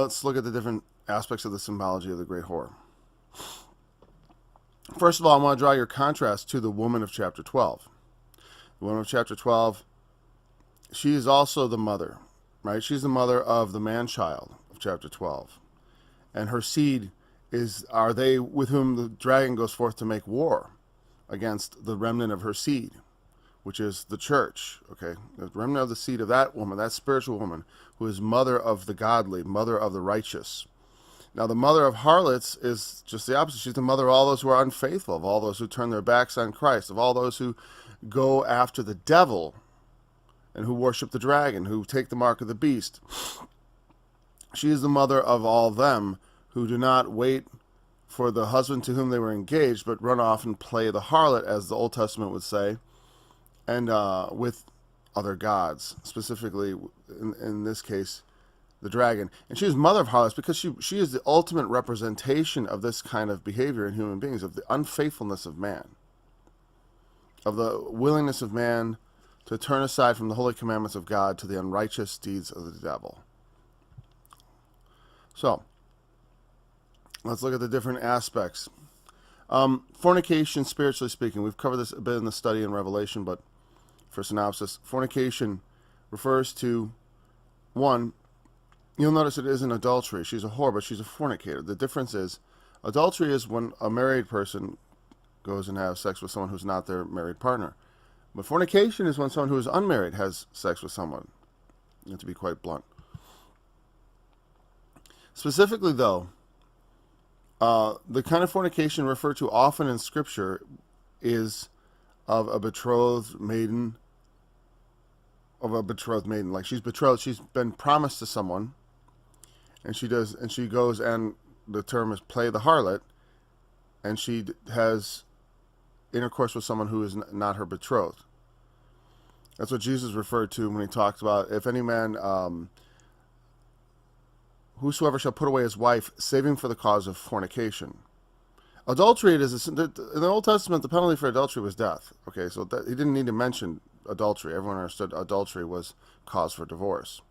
let's look at the different aspects of the symbology of the great whore. First of all, I want to draw your contrast to the woman of chapter 12. The woman of chapter 12, she is also the mother, right? She's the mother of the man-child of chapter 12. And her seed are they with whom the dragon goes forth to make war against the remnant of her seed, which is the church, okay? The remnant of the seed of that woman, that spiritual woman, who is mother of the godly, mother of the righteous. Now, the mother of harlots is just the opposite. She's the mother of all those who are unfaithful, of all those who turn their backs on Christ, of all those who go after the devil and who worship the dragon, who take the mark of the beast. She is the mother of all them who do not wait for the husband to whom they were engaged, but run off and play the harlot, as the Old Testament would say, and with other gods, specifically, in this case, the dragon. And she is mother of harlots because she is the ultimate representation of this kind of behavior in human beings, of the unfaithfulness of man, of the willingness of man to turn aside from the holy commandments of God to the unrighteous deeds of the devil. So, let's look at the different aspects. Fornication, spiritually speaking, we've covered this a bit in the study in Revelation, but for synopsis, fornication refers to, one, you'll notice it isn't adultery. She's a whore, but she's a fornicator. The difference is, adultery is when a married person goes and has sex with someone who's not their married partner. But fornication is when someone who is unmarried has sex with someone. You have to be quite blunt. Specifically, though, the kind of fornication referred to often in Scripture is of a betrothed maiden. Like she's betrothed, she's been promised to someone, and she goes, and the term is play the harlot, and she has intercourse with someone who is not her betrothed. That's what Jesus referred to when he talked about, if any man, whosoever shall put away his wife, saving for the cause of fornication. Adultery, in the Old Testament, the penalty for adultery was death. Okay, so he didn't need to mention adultery. Everyone understood adultery was cause for divorce.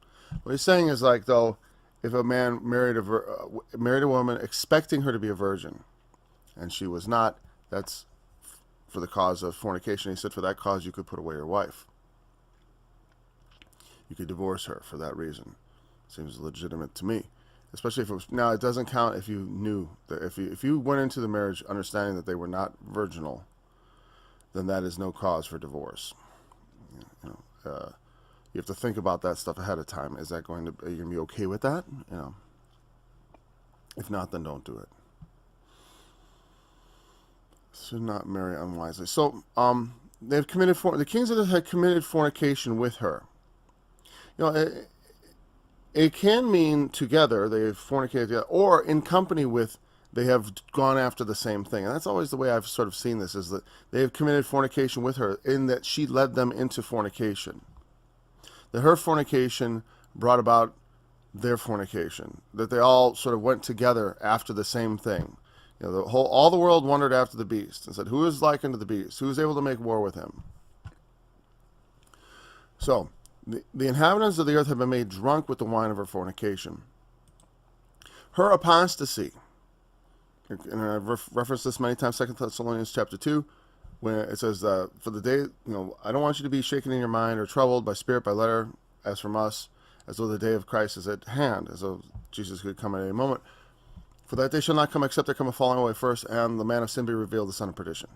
What he's saying is, like, though, if a man married a woman expecting her to be a virgin, and she was not, that's for the cause of fornication. He said for that cause you could put away your wife. You could divorce her for that reason. Seems legitimate to me. Especially if it was, now it doesn't count if you knew that if you went into the marriage understanding that they were not virginal, then that is no cause for divorce. You have to think about that stuff ahead of time. Are you going to be okay with that? If not, then don't do it. Should not marry unwisely. So they've committed the kings of the had committed fornication with her. It can mean together, they've fornicated together, or in company with, they have gone after the same thing. And that's always the way I've sort of seen this, is that they have committed fornication with her, in that she led them into fornication. That her fornication brought about their fornication. That they all sort of went together after the same thing. All the world wondered after the beast and said, who is like unto the beast? Who is able to make war with him? So, the inhabitants of the earth have been made drunk with the wine of her fornication. Her apostasy, and I've referenced this many times, 2 Thessalonians chapter 2, when it says, for the day, I don't want you to be shaken in your mind or troubled by spirit, by letter, as from us, as though the day of Christ is at hand, as though Jesus could come at any moment. For that day shall not come except there come a falling away first, and the man of sin be revealed, the son of perdition.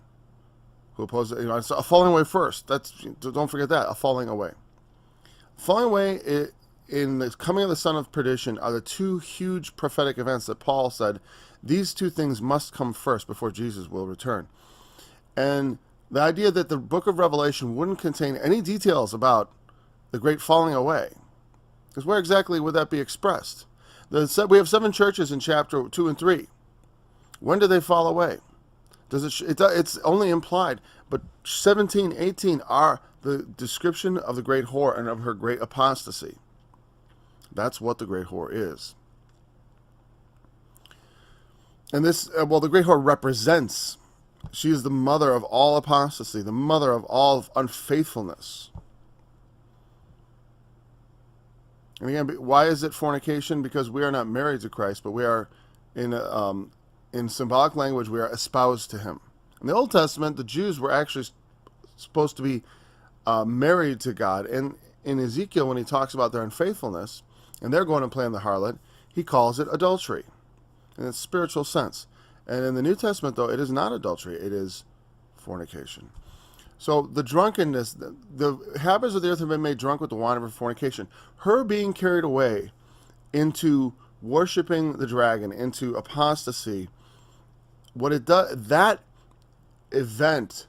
Who opposes, it's a falling away first. Don't forget that, a falling away. Falling away in the coming of the son of perdition are the two huge prophetic events that Paul said, these two things must come first before Jesus will return. And the idea that the book of Revelation wouldn't contain any details about the great falling away, because where exactly would that be expressed? We have 7 churches in chapter 2 and 3. When do they fall away? It's only implied, but 17, 18 are the description of the great whore and of her great apostasy. That's what the great whore is. And this, the great whore represents, she is the mother of all apostasy, the mother of all unfaithfulness. And again, why is it fornication? Because we are not married to Christ, but we are, in symbolic language, we are espoused to him. In the Old Testament, the Jews were actually supposed to be married to God. And in Ezekiel, when he talks about their unfaithfulness, and they're going to play on the harlot, he calls it adultery in its spiritual sense. And in the New Testament, though, it is not adultery, it is fornication. So the drunkenness, the habits of the earth have been made drunk with the wine of her fornication. Her being carried away into worshiping the dragon, into apostasy, what it does, that event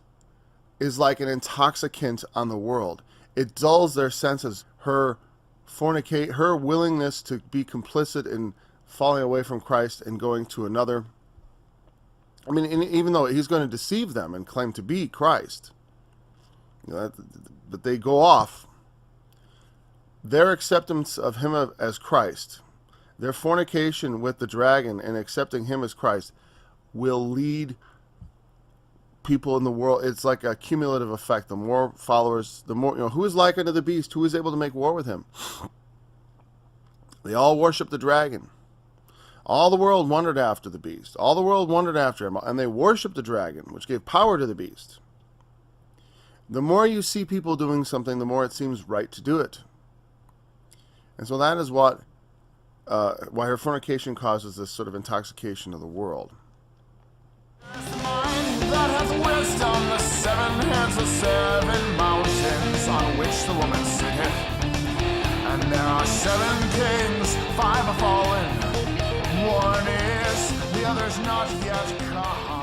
is like an intoxicant on the world. It dulls their senses. Her willingness to be complicit in falling away from Christ and going to another. I mean, even though he's going to deceive them and claim to be Christ, but they go off. Their acceptance of him as Christ, their fornication with the dragon and accepting him as Christ, will lead people in the world. It's like a cumulative effect. The more followers, the more, who is like unto the beast? Who is able to make war with him? They all worship the dragon. All the world wondered after the beast. All the world wondered after him, and they worshiped the dragon, which gave power to the beast. The more you see people doing something, the more it seems right to do it. And so that is why her fornication causes this sort of intoxication of the world. That has wisdom, the 7 heads of 7 mountains on which the woman sitteth. And there are 7 kings, 5 are fallen, one is, the other's not yet come.